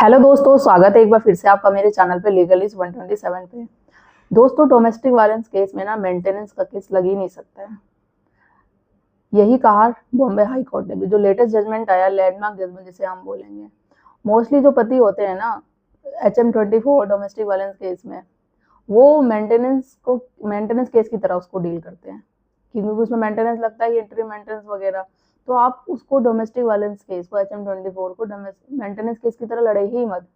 Hello दोस्तों, स्वागत है एक बार फिर से आपका मेरे चैनल पे लीगलिस्ट 127 पे। दोस्तों, डोमेस्टिक वायलेंस केस में ना मेंटेनेंस का केस लग ही नहीं सकता है। यही कहा बॉम्बे हाई कोर्ट ने भी। जो लेटेस्ट जजमेंट आया, लैंडमार्क जजमेंट जिसे हम बोलेंगे, मोस्टली जो पति होते हैं ना HM24 डोमेस्टिक वायलेंस केस में, वो मेंटेनेंस केस की तरह उसको डील करते हैं, क्योंकि उसमें मेंटेनेंस लगता है, एंट्री मेंटेनेंस वगैरह। तो आप उसको डोमेस्टिक वायलेंस केस को HM24 को मेंटेनेंस केस की तरह लड़े ही मत,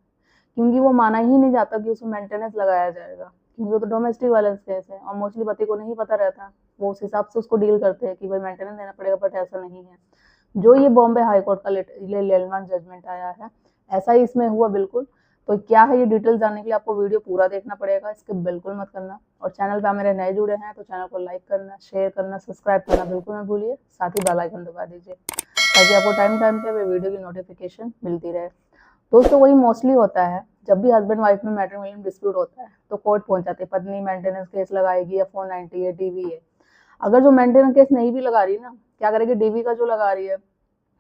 क्योंकि वो माना ही नहीं जाता कि उसमें मेंटेनेंस लगाया जाएगा, क्योंकि वो तो डोमेस्टिक वायलेंस केस है और मोस्टली पति को नहीं पता रहता। वो उस हिसाब से उसको डील करते हैं कि भाई मेंटेनेंस देना पड़ेगा, बट ऐसा नहीं है। जो ये बॉम्बे हाई कोर्ट का लैंडमार्क जजमेंट आया है, ऐसा ही इसमें हुआ बिल्कुल। तो क्या है ये डिटेल जानने के लिए आपको वीडियो पूरा देखना पड़ेगा, स्किप बिल्कुल मत करना। और चैनल पे आप मेरे नए जुड़े हैं तो चैनल को लाइक करना, शेयर करना, सब्सक्राइब करना बिल्कुल मत भूलिए। साथ ही बेल आइकन दबा दीजिए ताकि आपको टाइम टाइम पे वीडियो की नोटिफिकेशन मिलती रहे। दोस्तों, वही मोस्टली होता है, जब भी हस्बैंड वाइफ में मैट्रिमोनियल डिस्प्यूट होता है तो कोर्ट पहुंच जाते हैं। पत्नी मेंटेनेंस केस लगाएगी या 490 है, डीवी है। अगर जो मेंटेनेंस केस नहीं भी लगा रही ना, क्या करेगी, डीवी का जो लगा रही है,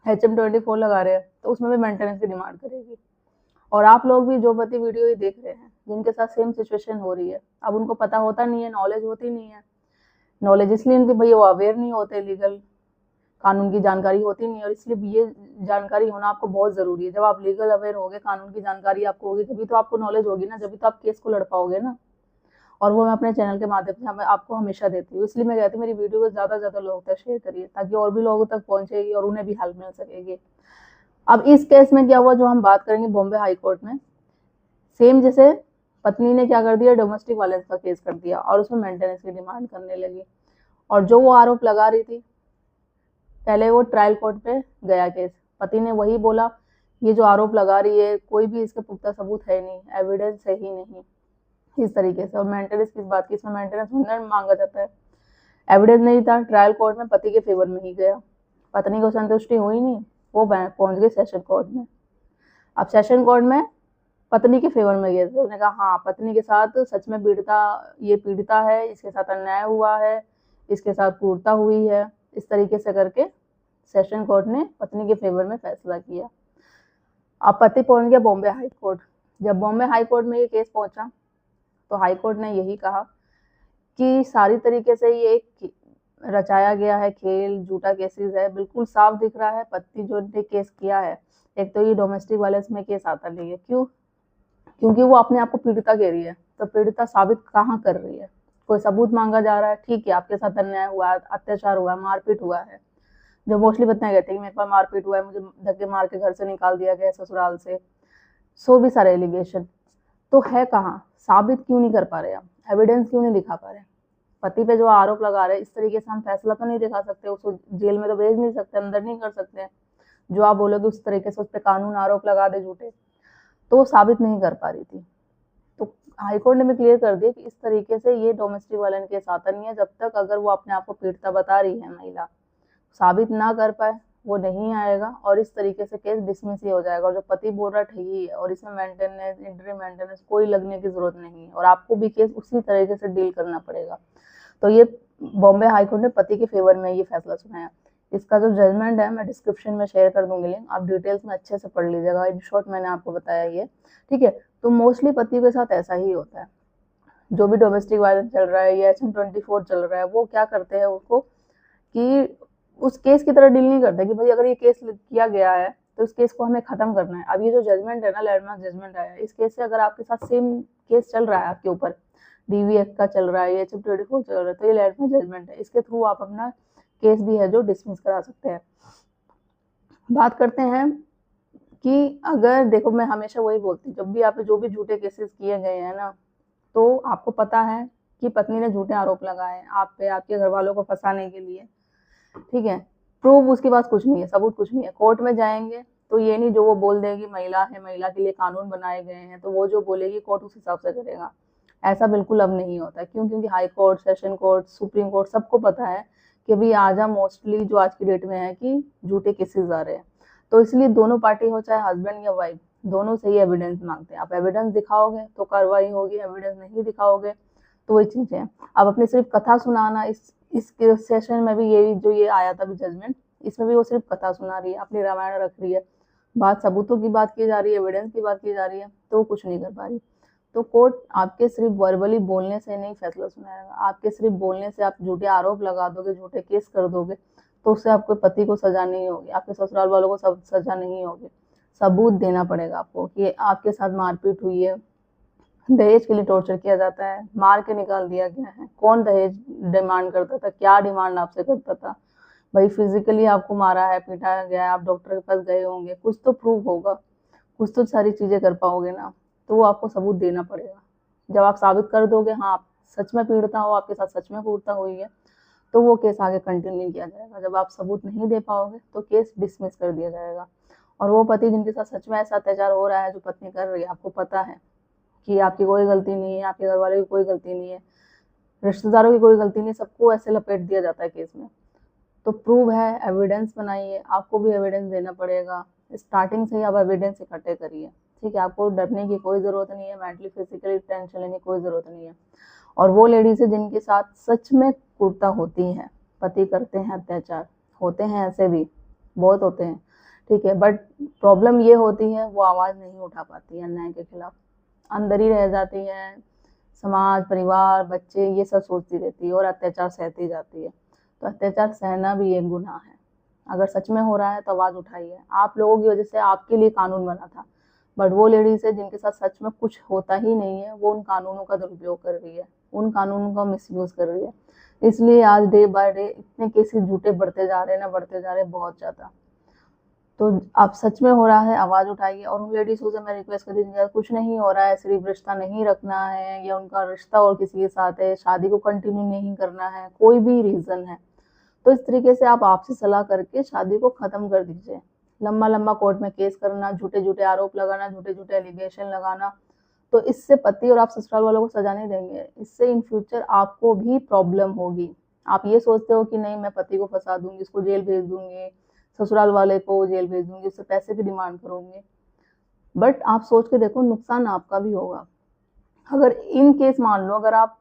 HM24 लगा रहे हैं, तो उसमें भी मेंटेनेंस की डिमांड करेगी। और आप लोग भी जो पति वीडियो ही देख रहे हैं, जिनके साथ सेम सिचुएशन हो रही है, अब उनको पता होता नहीं है, नॉलेज होती नहीं है। नॉलेज इसलिए इनकी भाई वो अवेयर नहीं होते, लीगल कानून की जानकारी होती नहीं है, और इसलिए ये जानकारी होना आपको बहुत जरूरी है। जब आप लीगल अवेयर होगे, कानून की जानकारी आपको होगी, तभी तो आपको नॉलेज होगी ना, जब तो आप केस को लड़ पाओगे ना। और वो मैं अपने चैनल के माध्यम से आपको हमेशा देती हूँ। इसलिए मैं कहती हूँ मेरी वीडियो को ज्यादा से ज्यादा लोगों तक शेयर करिए, ताकि और भी लोगों तक पहुंचेगी और उन्हें भी हेल्प मिल सकेगी। अब इस केस में क्या हुआ, जो हम बात करेंगे बॉम्बे हाई कोर्ट में, सेम जैसे पत्नी ने क्या कर दिया, डोमेस्टिक वायलेंस का केस कर दिया और उसमें मेंटेनेंस की डिमांड करने लगी। और जो वो आरोप लगा रही थी, पहले वो ट्रायल कोर्ट पे गया केस। पति ने वही बोला, ये जो आरोप लगा रही है कोई भी इसके पुख्ता सबूत है नहीं, एविडेंस है ही नहीं, इस तरीके से। और मेंटेनेंस किस बात की, इसमें मेंटेनेंस 100 मांगा जाता है, एविडेंस नहीं था। ट्रायल कोर्ट में पति के फेवर में ही गया, पत्नी को संतुष्टि हुई नहीं, वो पहुंच गई सेशन कोर्ट में। अब सेशन कोर्ट में पत्नी के फेवर में गए, उसने कहा हाँ, पत्नी के साथ सच में पीड़िता है, इसके साथ अन्याय हुआ है, इसके साथ क्रूरता हुई है, इस तरीके से करके सेशन कोर्ट ने पत्नी के फेवर में फैसला किया। अब पति पहुंच गया बॉम्बे हाई कोर्ट। जब बॉम्बे हाई कोर्ट में ये केस पहुंचा, तो हाई कोर्ट ने यही कहा कि सारी तरीके से ये एक रचाया गया है खेल, झूठा केसेस है, बिल्कुल साफ दिख रहा है। पति जो ने केस किया है, एक तो ये डोमेस्टिक वायलेंस में केस आता नहीं है। क्यों? क्योंकि वो अपने आप को पीड़िता कह रही है, तो पीड़िता साबित कहाँ कर रही है? कोई सबूत मांगा जा रहा है, ठीक है, आपके साथ अन्याय हुआ है, अत्याचार हुआ है, मारपीट हुआ है। जो मोस्टली बच्चे कहते हैं कि मेरे पास मारपीट हुआ है, मुझे धक्के मार के घर से निकाल दिया गया, ससुराल से, सो भी सारे एलिगेशन। तो है कहाँ? साबित क्यों नहीं कर पा रहे? हम एविडेंस क्यों नहीं दिखा पा रहे? पति पे जो आरोप लगा रहे हैं, इस तरीके से हम फैसला तो नहीं दिखा सकते, उसको जेल में तो भेज नहीं सकते, अंदर नहीं कर सकते। जो आप बोलोगे उस तरीके से उस पर कानून आरोप लगा दे झूठे, तो वो साबित नहीं कर पा रही थी। तो हाईकोर्ट ने भी क्लियर कर दिया कि इस तरीके से ये डोमेस्टिक वायलेंस केस आता नहीं है, जब तक अगर वो अपने आप को पीड़िता बता रही है, महिला साबित ना कर पाए, वो नहीं आएगा। और इस तरीके से केस डिसमिस ही हो जाएगा। और जो पति बोल रहा ठगी है और इसमें मेंटेनेंस, इंट्री मेंटेनेंस कोई लगने की जरूरत नहीं है, और आपको भी केस उसी तरीके से डील करना पड़ेगा। तो ये बॉम्बे हाईकोर्ट ने पति के फेवर में ये फैसला सुनाया। इसका जो जजमेंट है मैं डिस्क्रिप्शन में शेयर कर दूंगी लिंक, आप डिटेल्स में अच्छे से पढ़ लीजिएगा। इन शॉर्ट मैंने आपको बताया ये, ठीक है। तो मोस्टली पति के साथ ऐसा ही होता है, जो भी डोमेस्टिक वायलेंस चल रहा है या HM24 चल रहा है, वो क्या करते हैं उसको कि उस केस की तरह डील नहीं करते कि भाई अगर ये केस किया गया है तो इस केस को हमें खत्म करना है। अब ये जो जजमेंट है ना, लैंडमार्क जजमेंट आया, इस केस से अगर आपके साथ सेम केस चल रहा है, आपके ऊपर DVF का चल रहा है, HM24 चल रहा है, तो ये लैंडमार्क जजमेंट है, इसके थ्रू आप अपना केस भी है जो डिसमिस करा सकते हैं। बात करते हैं कि अगर देखो, मैं हमेशा वही बोलती हूँ, जब भी आप जो भी झूठे केसेस किए गए हैं ना, तो आपको पता है कि पत्नी ने झूठे आरोप लगाए आप पे, आपके घर वालों को फंसाने के लिए, ठीक है। प्रूफ उसके पास कुछ नहीं है, सबूत कुछ नहीं है। कोर्ट में जाएंगे तो ये नहीं जो वो बोल देगी महिला है, महिला के लिए कानून बनाए गए हैं, तो वो जो बोलेगी कोर्ट उस हिसाब से करेगा। ऐसा बिल्कुल अब नहीं होता। क्यों? क्योंकि high court, session court, supreme court सबको पता है कि अभी मोस्टली जो आज की डेट में है कि झूठे केसेस आ रहे हैं। तो इसलिए दोनों पार्टी हो, चाहे हस्बैंड या वाइफ, दोनों से ही एविडेंस मांगते हैं। आप एविडेंस दिखाओगे तो कार्रवाई होगी, एविडेंस नहीं दिखाओगे तो वही चीजें हैं। अब अपने सिर्फ कथा सुनाना, इस सेशन में भी ये जो ये आया था भी जजमेंट, इसमें भी वो सिर्फ कथा सुना रही है, अपनी रामायण रख रही है, बात सबूतों की बात की जा रही है, एविडेंस की बात की जा रही है, तो कुछ नहीं कर पा रही। तो कोर्ट आपके सिर्फ वर्बली बोलने से नहीं फैसला सुनाएगा। आपके सिर्फ बोलने से आप झूठे आरोप लगा दोगे, झूठे केस कर दोगे, तो उससे आपके पति को सजा नहीं होगी, आपके ससुराल वालों को सजा नहीं होगी। सबूत देना पड़ेगा आपको कि आपके साथ मारपीट हुई है, दहेज के लिए टॉर्चर किया जाता है, मार के निकाल दिया गया है, कौन दहेज डिमांड करता था, क्या डिमांड आपसे करता था, भाई फिजिकली आपको मारा है, पीटा गया है, आप डॉक्टर के पास गए होंगे, कुछ तो प्रूफ होगा, कुछ तो सारी चीजें कर पाओगे ना, तो वो आपको सबूत देना पड़ेगा। जब आप साबित कर दोगे हाँ आप सच में पीड़िता हो, आपके साथ सच में क्रूरता हुई है, तो वो केस आगे कंटिन्यू किया जाएगा। जब आप सबूत नहीं दे पाओगे तो केस डिसमिस कर दिया जाएगा। और वो पति जिनके साथ सच में ऐसा अत्याचार हो रहा है, जो पत्नी कर रही है, आपको पता है कि आपकी कोई गलती नहीं है, आपके घर वाले की कोई गलती नहीं है, रिश्तेदारों की कोई गलती नहीं है, सबको ऐसे लपेट दिया जाता है केस में, तो प्रूव है, एविडेंस बनाइए, आपको भी एविडेंस देना पड़ेगा। स्टार्टिंग से ही आप एविडेंस इकट्ठे करिए, ठीक है। आपको डरने की कोई ज़रूरत नहीं है, मेंटली फिजिकली टेंशन लेने की कोई ज़रूरत नहीं है। और वो लेडीज है जिनके साथ सच में क्रूरता होती है, पति करते हैं अत्याचार, होते हैं ऐसे भी बहुत होते हैं, ठीक है, बट प्रॉब्लम ये होती है वो आवाज़ नहीं उठा पाती है अन्याय के खिलाफ, अंदर ही रह जाती है, समाज, परिवार, बच्चे ये सब सोचती रहती है और अत्याचार सहती जाती है। तो अत्याचार सहना भी एक गुनाह है। अगर सच में हो रहा है तो आवाज़ उठाइए। आप लोगों की वजह से आपके लिए कानून बना था, बट वो लेडीज है जिनके साथ सच में कुछ होता ही नहीं है, वो उन कानूनों का दुरुपयोग कर रही है, उन कानूनों का मिसयूज कर रही है। इसलिए आज डे बाय डे इतने केसेस झूठे बढ़ते जा रहे हैं ना, बढ़ते जा रहे हैं बहुत ज़्यादा। तो आप सच में हो रहा है आवाज़ उठाइए। और उन लेडीज को मैं रिक्वेस्ट करती हूँ, कुछ नहीं हो रहा है, सिर्फ रिश्ता नहीं रखना है, या उनका रिश्ता और किसी के साथ है, शादी को कंटिन्यू नहीं करना है, कोई भी रीज़न है, तो इस तरीके से आप आपसी सलाह करके शादी को ख़त्म कर दीजिए। लंबा लंबा कोर्ट में केस करना, झूठे झूठे आरोप लगाना, झूठे झूठे एलिगेशन लगाना, तो इससे पति और आप ससुराल वालों को सजा नहीं देंगे, इससे इन फ्यूचर आपको भी प्रॉब्लम होगी। आप ये सोचते हो कि नहीं मैं पति को फंसा दूंगी, इसको जेल भेज दूंगी, ससुराल वाले को जेल भेज दूंगी, उससे पैसे की डिमांड करूंगी, बट आप सोच के देखो नुकसान आपका भी होगा। अगर इन केस मान लो अगर आप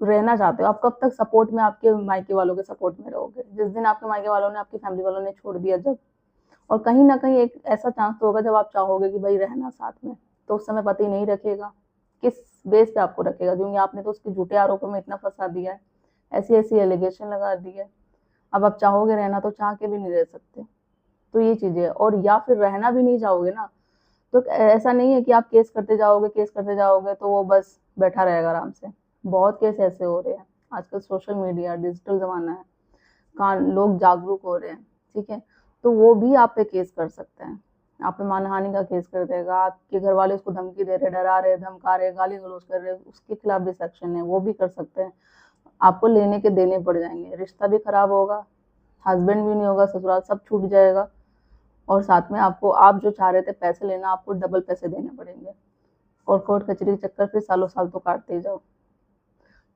रहना चाहते हो, आप कब तक सपोर्ट में, आपके मायके वालों के सपोर्ट में रहोगे? जिस दिन आपके मायके वालों ने, आपकी फैमिली वालों ने छोड़ दिया जब, और कहीं ना कहीं एक ऐसा चांस तो होगा जब आप चाहोगे कि भाई रहना साथ में, तो उस समय पति नहीं रखेगा, किस बेस पे आपको रखेगा? क्योंकि आपने तो उसके झूठे आरोपों में इतना फंसा दिया है, ऐसी ऐसी एलिगेशन लगा दी है, अब आप चाहोगे रहना तो चाह के भी नहीं रह सकते। तो ये चीजें, और या फिर रहना भी नहीं चाहोगे ना, तो ऐसा नहीं है कि आप केस करते जाओगे, केस करते जाओगे तो वो बस बैठा रहेगा आराम से। बहुत केस ऐसे हो रहे हैं, आजकल सोशल मीडिया, डिजिटल जमाना है, लोग जागरूक हो रहे हैं, ठीक है, तो वो भी आप पे केस कर सकते हैं, आप पे मानहानि का केस कर देगा, आपके घर वाले उसको धमकी दे रहे, डरा रहे, धमका रहे, गाली गलौज कर रहे, उसके खिलाफ भी सेक्शन है, वो भी कर सकते हैं। आपको लेने के देने पड़ जाएंगे, रिश्ता भी खराब होगा, हस्बैंड भी नहीं होगा, ससुराल सब छूट जाएगा, और साथ में आपको, आप जो चाह रहे थे पैसे लेना, आपको डबल पैसे देने पड़ेंगे, और कोर्ट कचहरी के चक्कर फिर सालों साल तो काटते ही जाओ।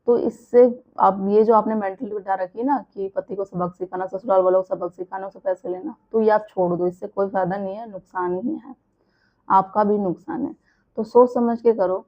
तो इससे आप ये जो आपने मेंटलिटी बिठा रखी है ना कि पति को सबक सिखाना, ससुराल वालों को सबक सिखाना, उससे पैसे लेना, तो ये आप छोड़ दो, इससे कोई फायदा नहीं है, नुकसान ही है, आपका भी नुकसान है। तो सोच समझ के करो।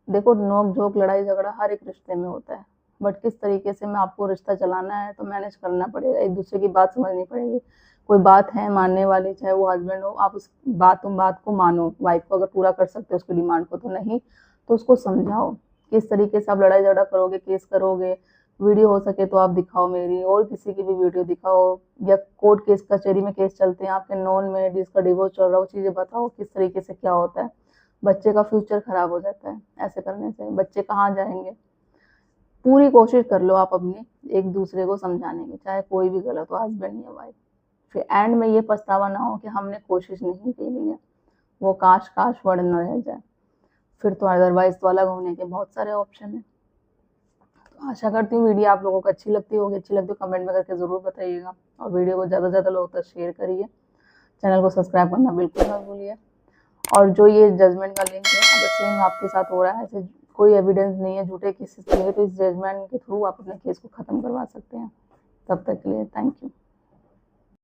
देखो नोक झोंक, लड़ाई झगड़ा हर एक रिश्ते में होता है, बट किस तरीके से में आपको रिश्ता चलाना है तो मैनेज करना पड़ेगा, एक दूसरे की बात समझनी पड़ेगी। कोई बात है मानने वाली, चाहे वो हस्बैंड हो, आप उस बात को मानो, वाइफ को अगर पूरा कर सकते हो उसकी डिमांड को, तो नहीं तो उसको समझाओ। किस तरीके से आप लड़ाई झगड़ा करोगे, केस करोगे, वीडियो हो सके तो आप दिखाओ, मेरी और किसी की भी वीडियो दिखाओ, या कोर्ट केस कचहरी में केस चलते हैं आपके नॉन में, जिसका डिवोर्स चल रहा है, वो चीज़ें बताओ किस तरीके से क्या होता है। बच्चे का फ्यूचर खराब हो जाता है ऐसे करने से, बच्चे कहाँ जाएंगे। पूरी कोशिश कर लो आप अपनी एक दूसरे को समझाने की, चाहे कोई भी गलत हो, हस्बैंड या वाइफ, फिर एंड में ये पछतावा ना हो कि हमने कोशिश नहीं की है, वो काश काश वर्ड न रह जाए, फिर तो अदरवाइज तो अलग होने के बहुत सारे ऑप्शन है। तो आशा करती हूँ वीडियो आप लोगों को अच्छी लगती होगी, अच्छी लगती हो कमेंट में करके ज़रूर बताइएगा, और वीडियो को ज़्यादा से ज़्यादा लोगों तक शेयर करिए, चैनल को सब्सक्राइब करना बिल्कुल ना भूलिए। और जो ये जजमेंट का लिंक है, अगर सेम आपके साथ हो रहा है, ऐसे कोई एविडेंस नहीं है, झूठे केसेस नहीं है, तो इस जजमेंट के थ्रू आप अपने केस को ख़त्म करवा सकते हैं। तब तक के लिए थैंक यू।